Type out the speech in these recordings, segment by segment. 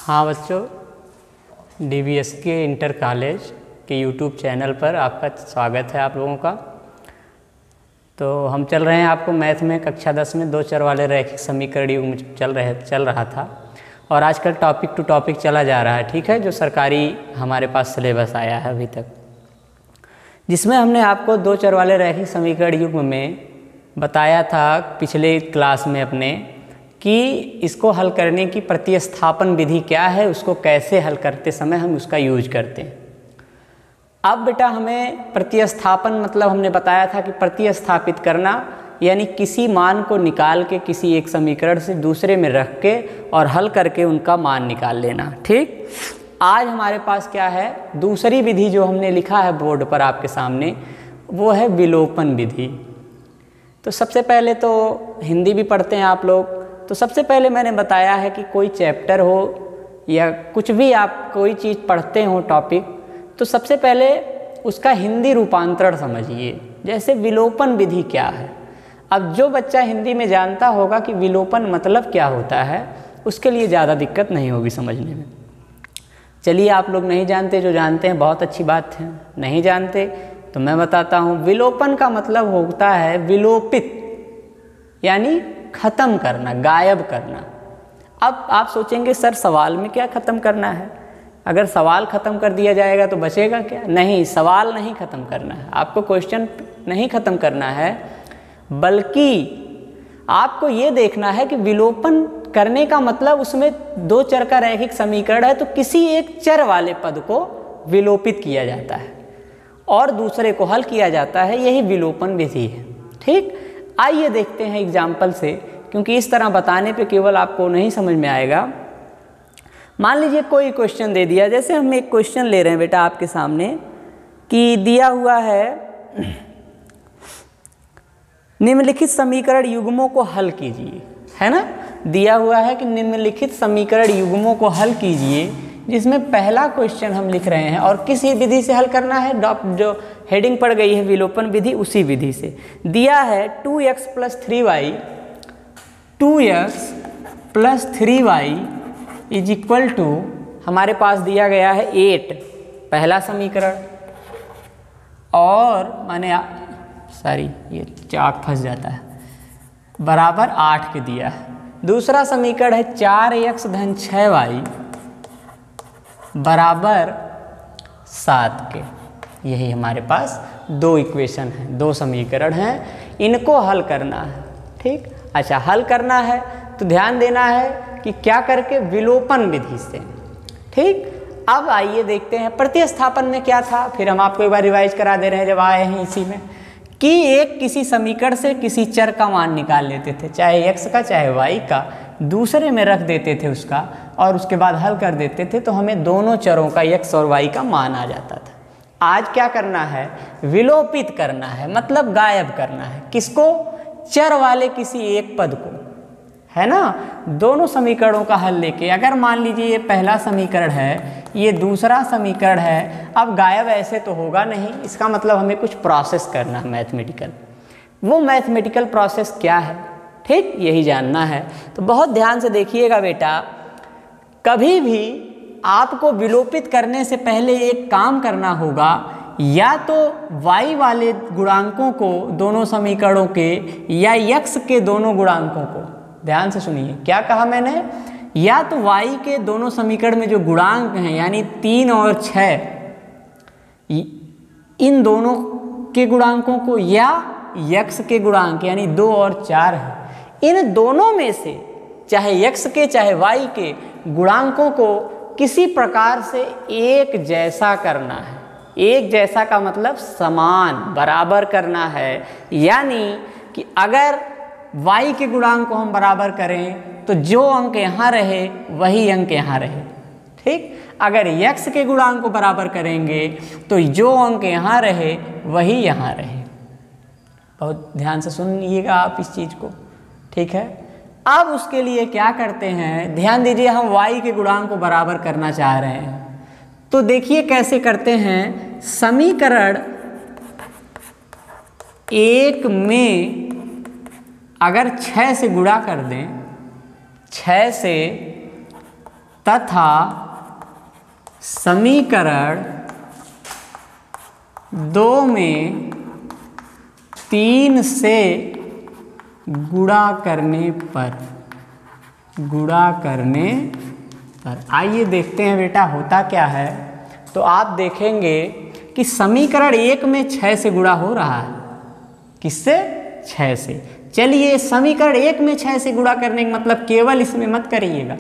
हाँ बच्चों, DBSK inter college के यूट्यूब चैनल पर आपका स्वागत है आप लोगों का। तो हम चल रहे हैं आपको मैथ में कक्षा 10 में दो चर वाले रैखिक समीकरण युग्म चल रहा था और आजकल टॉपिक टू टॉपिक चला जा रहा है, ठीक है, जो सरकारी हमारे पास सिलेबस आया है अभी तक, जिसमें हमने आपको दो चर वाले रैखिक समीकरण युग्म में बताया था पिछले क्लास में अपने कि इसको हल करने की प्रतिस्थापन विधि क्या है, उसको कैसे हल करते समय हम उसका यूज करते हैं। अब बेटा हमें प्रतिस्थापन मतलब हमने बताया था कि प्रतिस्थापित करना यानी किसी मान को निकाल के किसी एक समीकरण से दूसरे में रख के और हल करके उनका मान निकाल लेना। ठीक, आज हमारे पास क्या है, दूसरी विधि जो हमने लिखा है बोर्ड पर आपके सामने, वो है विलोपन विधि। तो सबसे पहले तो हिंदी भी पढ़ते हैं आप लोग, तो सबसे पहले मैंने बताया है कि कोई चैप्टर हो या कुछ भी आप कोई चीज़ पढ़ते हो टॉपिक, तो सबसे पहले उसका हिंदी रूपांतरण समझिए। जैसे विलोपन विधि क्या है, अब जो बच्चा हिंदी में जानता होगा कि विलोपन मतलब क्या होता है, उसके लिए ज़्यादा दिक्कत नहीं होगी समझने में। चलिए, आप लोग नहीं जानते, जो जानते हैं बहुत अच्छी बात है, नहीं जानते तो मैं बताता हूँ। विलोपन का मतलब होता है विलोपित, यानी ख़त्म करना, गायब करना। अब आप सोचेंगे सर सवाल में क्या ख़त्म करना है, अगर सवाल ख़त्म कर दिया जाएगा तो बचेगा क्या? नहीं, सवाल नहीं ख़त्म करना है, आपको क्वेश्चन नहीं ख़त्म करना है, बल्कि आपको ये देखना है कि विलोपन करने का मतलब उसमें दो चर का रैखिक समीकरण है तो किसी एक चर वाले पद को विलोपित किया जाता है और दूसरे को हल किया जाता है, यही विलोपन विधि है। ठीक, आइए देखते हैं एग्जाम्पल से, क्योंकि इस तरह बताने पे केवल आपको नहीं समझ में आएगा। मान लीजिए कोई क्वेश्चन दे दिया, जैसे हम एक क्वेश्चन ले रहे हैं बेटा आपके सामने कि दिया हुआ है निम्नलिखित समीकरण युग्मों को हल कीजिए, है ना, दिया हुआ है कि निम्नलिखित समीकरण युग्मों को हल कीजिए, जिसमें पहला क्वेश्चन हम लिख रहे हैं और किसी विधि से हल करना है, जो हेडिंग पड़ गई है विलोपन विधि, उसी विधि से दिया है 2x + 3y, 2x + 3y = हमारे पास दिया गया है 8, पहला समीकरण, और ये चाक फंस जाता है, बराबर 8 के दिया है। दूसरा समीकरण है 4x + 6y बराबर 7 के। यही हमारे पास दो इक्वेशन हैं, दो समीकरण हैं, इनको हल करना है। ठीक, अच्छा, हल करना है तो ध्यान देना है कि क्या करके, विलोपन विधि से। ठीक, अब आइए देखते हैं प्रतिस्थापन में क्या था, फिर हम आपको एक बार रिवाइज करा दे रहे हैं जब आए हैं इसी में, कि एक किसी समीकरण से किसी चर का मान निकाल लेते थे, चाहे x का चाहे y का, दूसरे में रख देते थे उसका और उसके बाद हल कर देते थे, तो हमें दोनों चरों का x और y का मान आ जाता था। आज क्या करना है, विलोपित करना है, मतलब गायब करना है। किसको? चर वाले किसी एक पद को, है ना। दोनों समीकरणों का हल लेके, अगर मान लीजिए ये पहला समीकरण है, ये दूसरा समीकरण है, अब गायब ऐसे तो होगा नहीं, इसका मतलब हमें कुछ प्रोसेस करना है मैथमेटिकल। वो मैथमेटिकल प्रोसेस क्या है, ठीक, यही जानना है। तो बहुत ध्यान से देखिएगा बेटा, कभी भी आपको विलोपित करने से पहले एक काम करना होगा, या तो y वाले गुणांकों को दोनों समीकरणों के, या x के दोनों गुणांकों को, ध्यान से सुनिए क्या कहा मैंने, या तो y के दोनों समीकरण में जो गुणांक हैं यानी 3 और 6, इन दोनों के गुणांकों को, या x के गुणांक यानी 2 और 4 है, इन दोनों में से चाहे x के चाहे y के गुणांकों को किसी प्रकार से एक जैसा करना है। एक जैसा का मतलब समान, बराबर करना है, यानी कि अगर y के गुणांक को हम बराबर करें तो जो अंक यहाँ रहे वही अंक यहाँ रहे। ठीक, अगर x के गुणांक को बराबर करेंगे तो जो अंक यहाँ रहे वही यहाँ रहे। बहुत ध्यान से सुनिएगा आप इस चीज़ को, ठीक है। अब उसके लिए क्या करते हैं, ध्यान दीजिए, हम y के गुणांक को बराबर करना चाह रहे हैं, तो देखिए कैसे करते हैं। समीकरण 1 में अगर 6 से गुणा कर दें, 6 से तथा समीकरण 2 में 3 से गुणा करने पर आइए देखते हैं बेटा होता क्या है। तो आप देखेंगे कि समीकरण 1 में 6 से गुणा हो रहा है। किससे? 6 से। चलिए समीकरण 1 में 6 से गुणा करने का मतलब केवल इसमें मत करिएगा,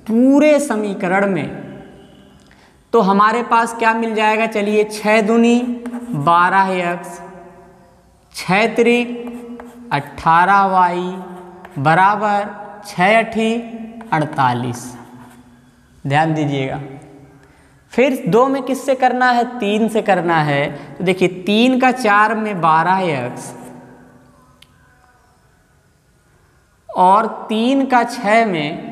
पूरे समीकरण में। तो हमारे पास क्या मिल जाएगा? चलिए 6 दूनी 12x, 6 त्रिक 18y बराबर 6 अठी 48। ध्यान दीजिएगा। फिर 2 में किससे करना है? 3 से करना है। तो देखिए 3 का 4 में 12x और 3 का 6 में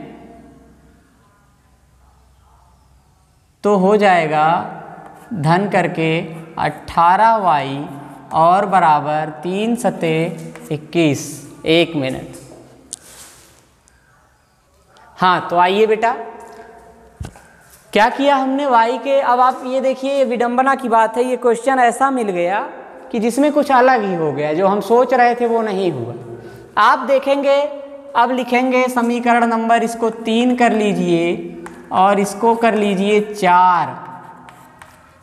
तो हो जाएगा धन करके 18y और बराबर 3 सते 21। 1 मिनट। हाँ तो आइए बेटा क्या किया हमने y के। अब आप ये देखिए, ये विडंबना की बात है, ये क्वेश्चन ऐसा मिल गया कि जिसमें कुछ अलग ही हो गया, जो हम सोच रहे थे वो नहीं हुआ। आप देखेंगे, अब लिखेंगे समीकरण नंबर, इसको 3 कर लीजिए और इसको कर लीजिए 4।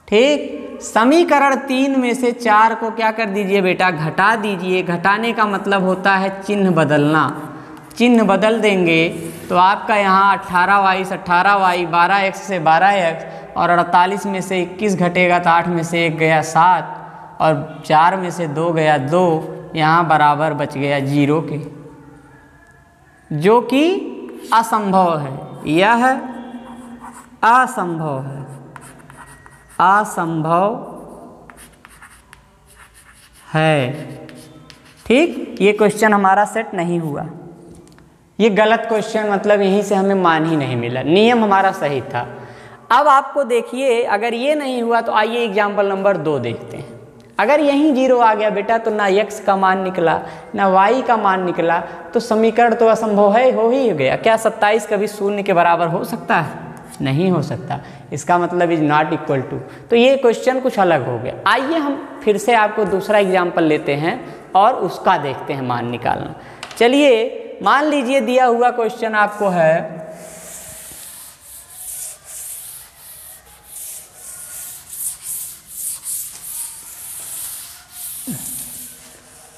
ठीक, समीकरण 3 में से 4 को क्या कर दीजिए बेटा? घटा दीजिए। घटाने का मतलब होता है चिन्ह बदलना। चिन्ह बदल देंगे तो आपका यहाँ 18y से 18y, 12x से 12x और 48 में से 21 घटेगा तो 8 में से 1 गया 7 और 4 में से 2 गया 2। यहाँ बराबर बच गया 0 के, जो कि असंभव है। यह असंभव है, असंभव है। ठीक, ये क्वेश्चन हमारा सेट नहीं हुआ। ये गलत क्वेश्चन, मतलब यहीं से हमें मान ही नहीं मिला। नियम हमारा सही था। अब आपको देखिए, अगर ये नहीं हुआ तो आइए एग्जाम्पल नंबर 2 देखते हैं। अगर यहीं 0 आ गया बेटा तो ना x का मान निकला ना y का मान निकला, तो समीकरण तो असंभव है, हो ही गया। क्या 27 कभी 0 के बराबर हो सकता है? नहीं हो सकता। इसका मतलब इज नॉट इक्वल टू। तो ये क्वेश्चन कुछ अलग हो गया। आइए हम फिर से आपको दूसरा एग्जाम्पल लेते हैं और उसका देखते हैं मान निकालना। चलिए मान लीजिए दिया हुआ क्वेश्चन आपको है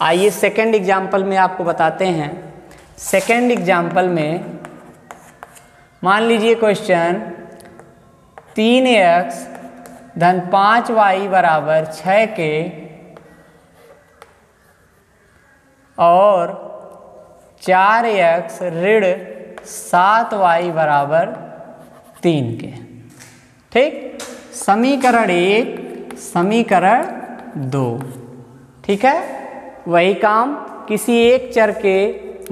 आइए सेकंड एग्जाम्पल में आपको बताते हैं। सेकंड एग्जाम्पल में मान लीजिए क्वेश्चन 3x धन 5y बराबर 6 के और 4x ऋण 7y बराबर 3 के। ठीक, समीकरण 1 समीकरण 2। ठीक है, वही काम, किसी एक चर के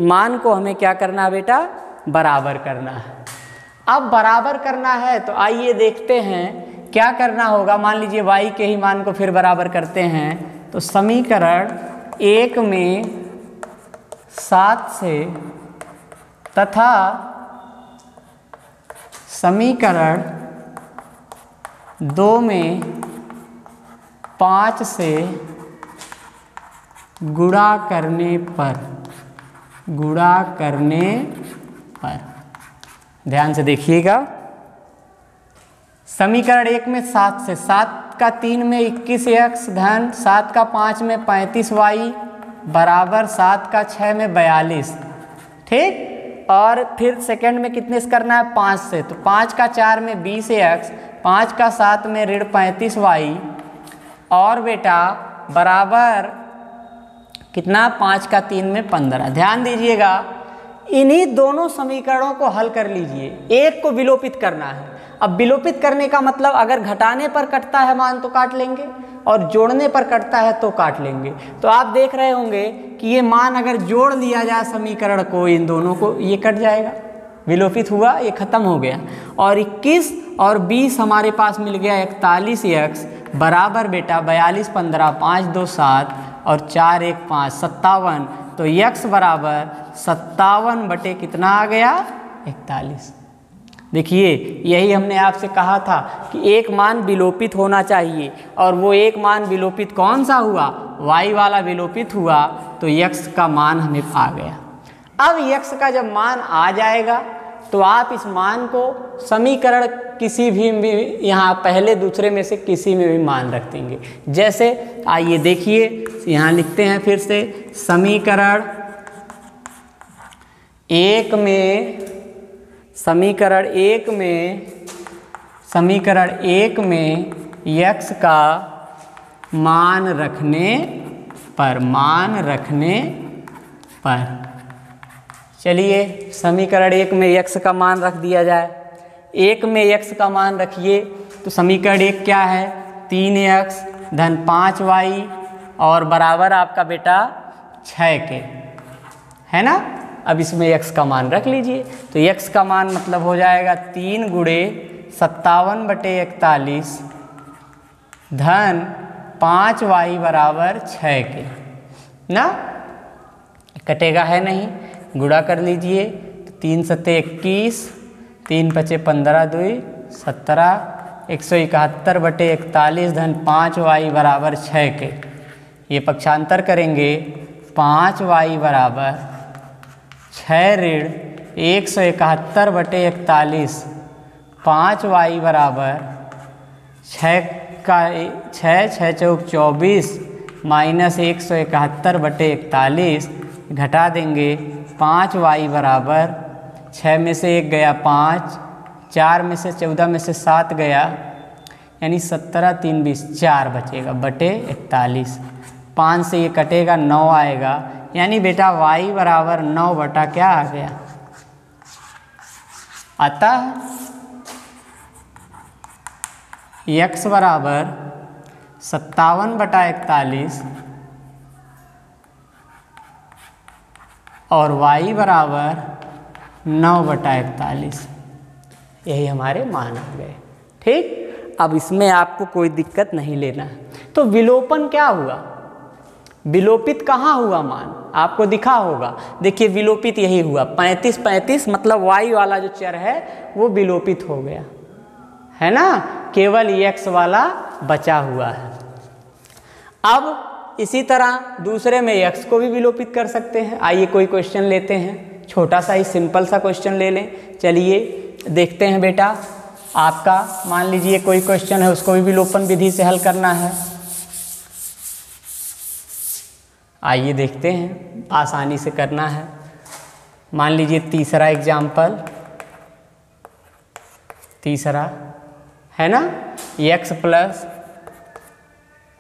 मान को हमें क्या करना है बेटा? बराबर करना है। अब बराबर करना है तो आइए देखते हैं क्या करना होगा। मान लीजिए y के ही मान को फिर बराबर करते हैं। तो समीकरण 1 में 7 से तथा समीकरण 2 में 5 से गुणा करने पर ध्यान से देखिएगा। समीकरण 1 में 7 से, 7 का 3 में 21x धन 7 का 5 में 35y बराबर 7 का 6 में 42। ठीक, और फिर सेकंड में कितने से करना है? 5 से। तो 5 का 4 में 20x, 5 का 7 में ऋण 35y और बेटा बराबर कितना? 5 का 3 में 15। ध्यान दीजिएगा, इन्हीं दोनों समीकरणों को हल कर लीजिए। एक को विलोपित करना है। अब विलोपित करने का मतलब अगर घटाने पर कटता है मान तो काट लेंगे और जोड़ने पर कटता है तो काट लेंगे। तो आप देख रहे होंगे कि ये मान अगर जोड़ लिया जाए समीकरण को, इन दोनों को, ये कट जाएगा, विलोपित हुआ, ये खत्म हो गया। और 21 और 20 हमारे पास मिल गया 41x बराबर बेटा 42 15 5 2 7 और 4 1 5 57। तो x बराबर 57 बटे कितना आ गया? 41। देखिए यही हमने आपसे कहा था कि एक मान विलोपित होना चाहिए, और वो एक मान विलोपित कौन सा हुआ, y वाला विलोपित हुआ, तो x का मान हमें आ गया। अब x का जब मान आ जाएगा तो आप इस मान को समीकरण किसी भी यहाँ पहले दूसरे में से किसी में भी मान रख देंगे। जैसे आइए देखिए यहाँ लिखते हैं फिर से, समीकरण एक में x का मान रखने पर चलिए समीकरण एक में x का मान रख दिया जाए। एक में x का मान रखिए तो समीकरण एक क्या है, 3x धन 5y और बराबर आपका बेटा 6 के, है ना। अब इसमें x का मान रख लीजिए, तो x का मान मतलब हो जाएगा 3 गुणे 57/41 धन 5y बराबर 6 के ना, कटेगा है नहीं, गुणा कर लीजिए, 3 सत्ते 21, 3 पचे 15 2 17, 171/41 धन 5y बराबर 6 के। ये पक्षांतर करेंगे, 5y बराबर 6 ऋण 171/41, 5y बराबर 6 चौक 24 माइनस 171/41 घटा देंगे, 5y बराबर 6 में से 1 गया 5, 4 में से 14 में से 7 गया, यानी 17 3 20 4 बचेगा बटे 41, 5 से ये कटेगा 9 आएगा, यानी बेटा y बराबर 9 बटा क्या आ गया, अतः x बराबर 57/41 और y बराबर 9/41, यही हमारे मान आ गए। ठीक, अब इसमें आपको कोई दिक्कत नहीं लेना है। तो विलोपन क्या हुआ, विलोपित कहाँ हुआ मान, आपको दिखा होगा। देखिए विलोपित यही हुआ, 35 मतलब y वाला जो चर है वो विलोपित हो गया, है ना, केवल x वाला बचा हुआ है। अब इसी तरह दूसरे में x को भी विलोपित कर सकते हैं। आइए कोई क्वेश्चन लेते हैं, छोटा सा ही सिंपल सा क्वेश्चन ले लें। चलिए देखते हैं बेटा, आपका मान लीजिए कोई क्वेश्चन है, उसको भी विलोपन विधि से हल करना है। आइए देखते हैं, आसानी से करना है। मान लीजिए तीसरा एग्जाम्पल, तीसरा है ना, x प्लस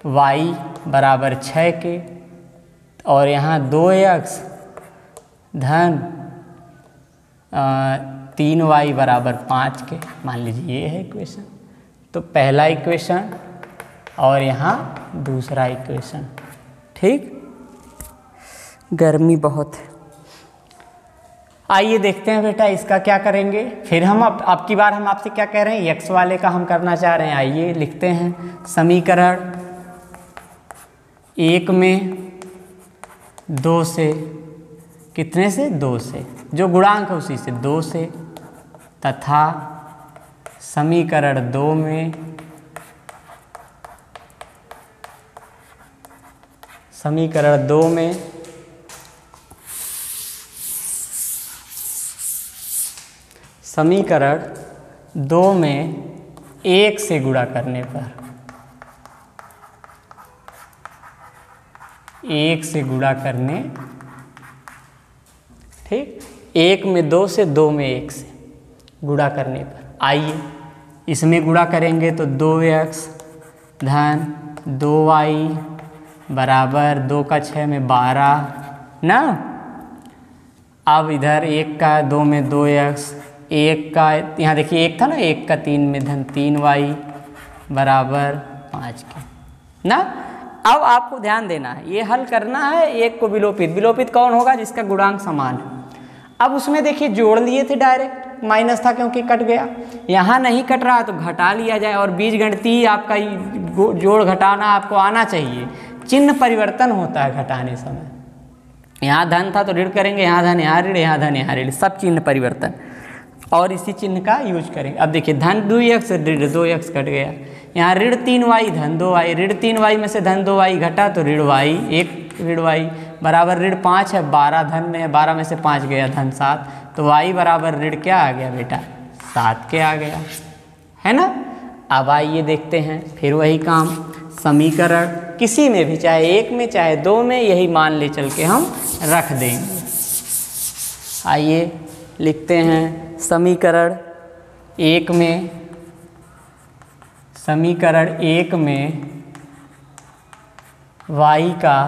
y बराबर 6 के, और यहाँ 2x धन 3y बराबर 5 के, मान लीजिए ये है इक्वेशन। तो पहला इक्वेशन और यहाँ दूसरा इक्वेशन। ठीक, गर्मी बहुत है। आइए देखते हैं बेटा इसका क्या करेंगे। फिर हम अब की बार हम आपसे क्या कह रहे हैं, x वाले का हम करना चाह रहे हैं। आइए लिखते हैं, समीकरण एक में 2 से, कितने से, 2 से, जो गुणांक है उसी से 2 से, तथा समीकरण 2 में समीकरण 2 में समीकरण 2 में 1 से गुणा करने पर, 1 से गुणा करने, ठीक, 1 में 2 से, 2 में 1 से गुणा करने पर। आइए इसमें गुणा करेंगे तो 2x धन 2y बराबर 2 का 6 में 12 ना। अब इधर 1 का 2 में 2x, 1 का यहाँ देखिए 1 था ना, 1 का 3 में धन 3y बराबर 5 के ना। अब आपको ध्यान देना है, ये हल करना है एक को विलोपित। विलोपित कौन होगा, जिसका गुणांक समान है। अब उसमें देखिए जोड़ लिए थे डायरेक्ट, माइनस था क्योंकि कट गया, यहाँ नहीं कट रहा तो घटा लिया जाए। और बीजगणितीय आपका जोड़ घटाना आपको आना चाहिए। चिन्ह परिवर्तन होता है घटाने समय, यहाँ धन था तो ऋण करेंगे, यहाँ धन यहाँ ऋण, यहाँ धन यहाँ ऋण, सब चिन्ह परिवर्तन। और इसी चिन्ह का यूज करेंगे। अब देखिए धन 2x ऋण 2x घट गया, यहाँ ऋण 3y धन 2y, ऋण 3y में से धन 2y घटा तो ऋण y 1 ऋण y बराबर ऋण 5 है, 12 धन में है, 12 में से 5 गया धन 7, तो y बराबर ऋण क्या आ गया बेटा 7 के आ गया, है ना। अब आइए देखते हैं फिर वही काम, समीकरण किसी में भी चाहे एक में चाहे दो में यही मान ले चल के हम रख देंगे। आइए लिखते हैं समीकरण एक में, समीकरण एक में y का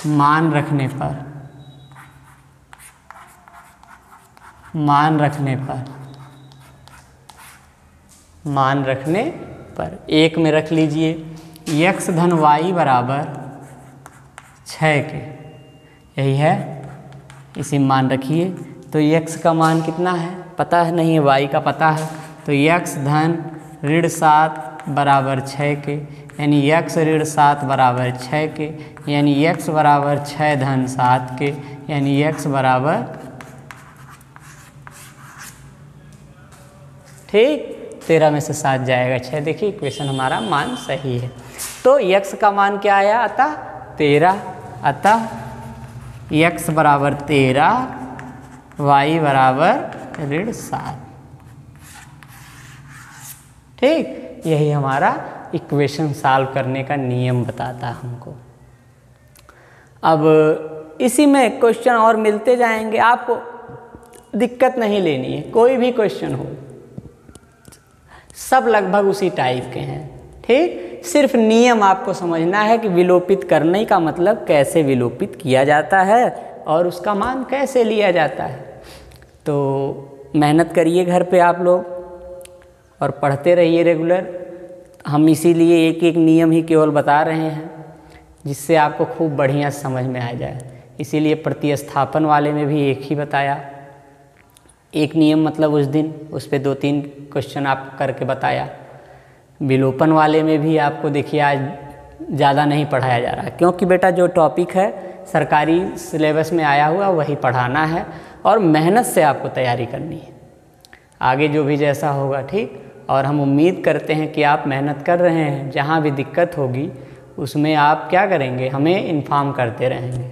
मान रखने पर, मान रखने पर एक में रख लीजिए x धन y बराबर 6 के, यही है, इसी मान रखिए। तो x का मान कितना है पता है नहीं है, y का पता है, तो x धन ऋण 7 बराबर 6 के, यानी x ऋण 7 बराबर 6 के, यानी x बराबर 6 धन 7 के, यानी x बराबर, ठीक 13 में से 7 जाएगा 6, देखिए इक्वेशन हमारा मान सही है। तो x का मान क्या आया अतः 13, अतः x बराबर 13, y बराबर ऋण 7, ठीक। यही हमारा इक्वेशन सॉल्व करने का नियम बताता है हमको। अब इसी में क्वेश्चन और मिलते जाएंगे, आपको दिक्कत नहीं लेनी है, कोई भी क्वेश्चन हो सब लगभग उसी टाइप के हैं, ठीक। सिर्फ नियम आपको समझना है कि विलोपित करने का मतलब कैसे विलोपित किया जाता है और उसका मान कैसे लिया जाता है। तो मेहनत करिए घर पे आप लोग और पढ़ते रहिए रेगुलर। हम इसीलिए एक एक नियम ही केवल बता रहे हैं जिससे आपको खूब बढ़िया समझ में आ जाए। इसीलिए प्रतिस्थापन वाले में भी एक ही बताया, एक नियम मतलब उस दिन उस पे 2-3 क्वेश्चन आपको करके बताया। विलोपन वाले में भी आपको देखिए आज ज़्यादा नहीं पढ़ाया जा रहा है, क्योंकि बेटा जो टॉपिक है सरकारी सिलेबस में आया हुआ वही पढ़ाना है और मेहनत से आपको तैयारी करनी है, आगे जो भी जैसा होगा, ठीक। और हम उम्मीद करते हैं कि आप मेहनत कर रहे हैं, जहाँ भी दिक्कत होगी उसमें आप क्या करेंगे, हमें इन्फॉर्म करते रहेंगे,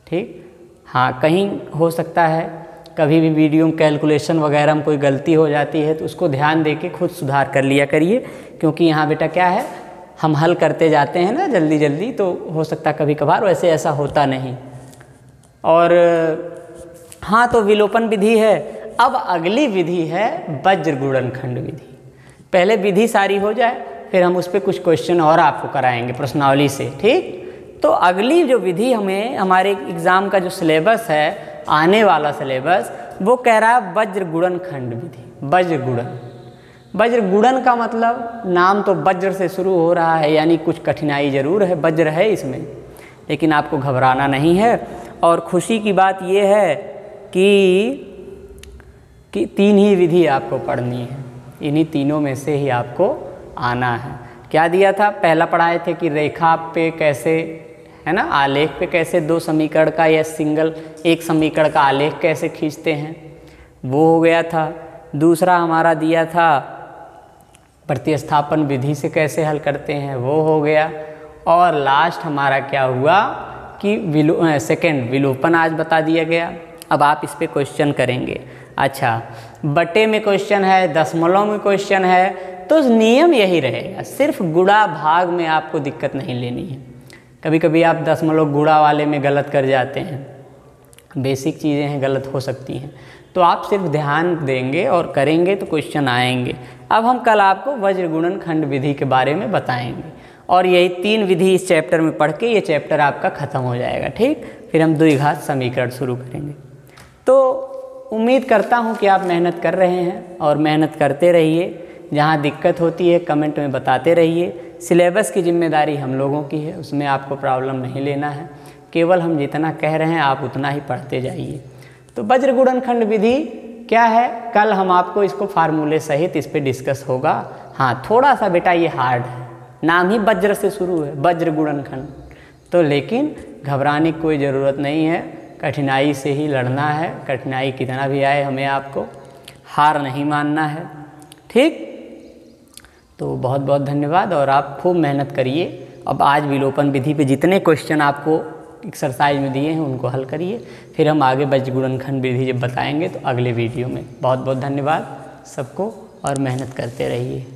ठीक। हाँ, कहीं हो सकता है कभी भी वीडियो में कैलकुलेशन वगैरह में कोई गलती हो जाती है तो उसको ध्यान दे के खुद सुधार कर लिया करिए, क्योंकि यहाँ बेटा क्या है हम हल करते जाते हैं ना जल्दी जल्दी, तो हो सकता है कभी कभार, वैसे ऐसा होता नहीं। और हाँ, तो विलोपन विधि है। अब अगली विधि है वज्र गुणनखंड विधि। पहले विधि सारी हो जाए फिर हम उस पर कुछ क्वेश्चन और आपको कराएंगे प्रश्नावली से, ठीक। तो अगली जो विधि हमें हमारे एग्ज़ाम का जो सिलेबस है, आने वाला सिलेबस, वो कह रहा है वज्र गुणनखंड विधि। वज्र गुणन, वज्र गुणन का मतलब नाम तो वज्र से शुरू हो रहा है, यानी कुछ कठिनाई ज़रूर है, वज्र है इसमें, लेकिन आपको घबराना नहीं है। और खुशी की बात ये है कि 3 ही विधि आपको पढ़नी है, इन्हीं तीनों में से ही आपको आना है। क्या दिया था, पहला पढ़ाए थे कि रेखा पे कैसे, है ना, आलेख पे कैसे 2 समीकरण का या सिंगल एक समीकरण का आलेख कैसे खींचते हैं, वो हो गया था। दूसरा हमारा दिया था प्रतिस्थापन विधि से कैसे हल करते हैं, वो हो गया। और लास्ट हमारा क्या हुआ कि सेकंड विलोपन आज बता दिया गया। अब आप इस पे क्वेश्चन करेंगे। अच्छा, बटे में क्वेश्चन है, दशमलव में क्वेश्चन है, तो नियम यही रहेगा, सिर्फ गुणा भाग में आपको दिक्कत नहीं लेनी है। कभी कभी आप दशमलव गुणा वाले में गलत कर जाते हैं, बेसिक चीज़ें हैं, गलत हो सकती हैं, तो आप सिर्फ ध्यान देंगे और करेंगे तो क्वेश्चन आएंगे। अब हम कल आपको वज्र गुणनखंड विधि के बारे में बताएंगे और यही 3 विधि इस चैप्टर में पढ़ के ये चैप्टर आपका ख़त्म हो जाएगा, ठीक। फिर हम द्विघात समीकरण शुरू करेंगे। तो उम्मीद करता हूँ कि आप मेहनत कर रहे हैं और मेहनत करते रहिए। जहाँ दिक्कत होती है कमेंट में बताते रहिए। सिलेबस की जिम्मेदारी हम लोगों की है, उसमें आपको प्रॉब्लम नहीं लेना है, केवल हम जितना कह रहे हैं आप उतना ही पढ़ते जाइए। तो वज्र गुणनखंड विधि क्या है, कल हम आपको इसको फार्मूले सहित इस पर डिस्कस होगा। हाँ, थोड़ा सा बेटा ये हार्ड है, नाम ही वज्र से शुरू है, वज्र गुणनखंड, तो लेकिन घबराने की कोई ज़रूरत नहीं है। कठिनाई से ही लड़ना है, कठिनाई कितना भी आए हमें आपको हार नहीं मानना है। ठीक, तो बहुत बहुत धन्यवाद और आप खूब मेहनत करिए। अब आज विलोपन विधि पे जितने क्वेश्चन आपको एक्सरसाइज में दिए हैं उनको हल करिए, फिर हम आगे बज गुणनखंड विधि जब बताएंगे तो अगले वीडियो में। बहुत बहुत धन्यवाद सबको और मेहनत करते रहिए।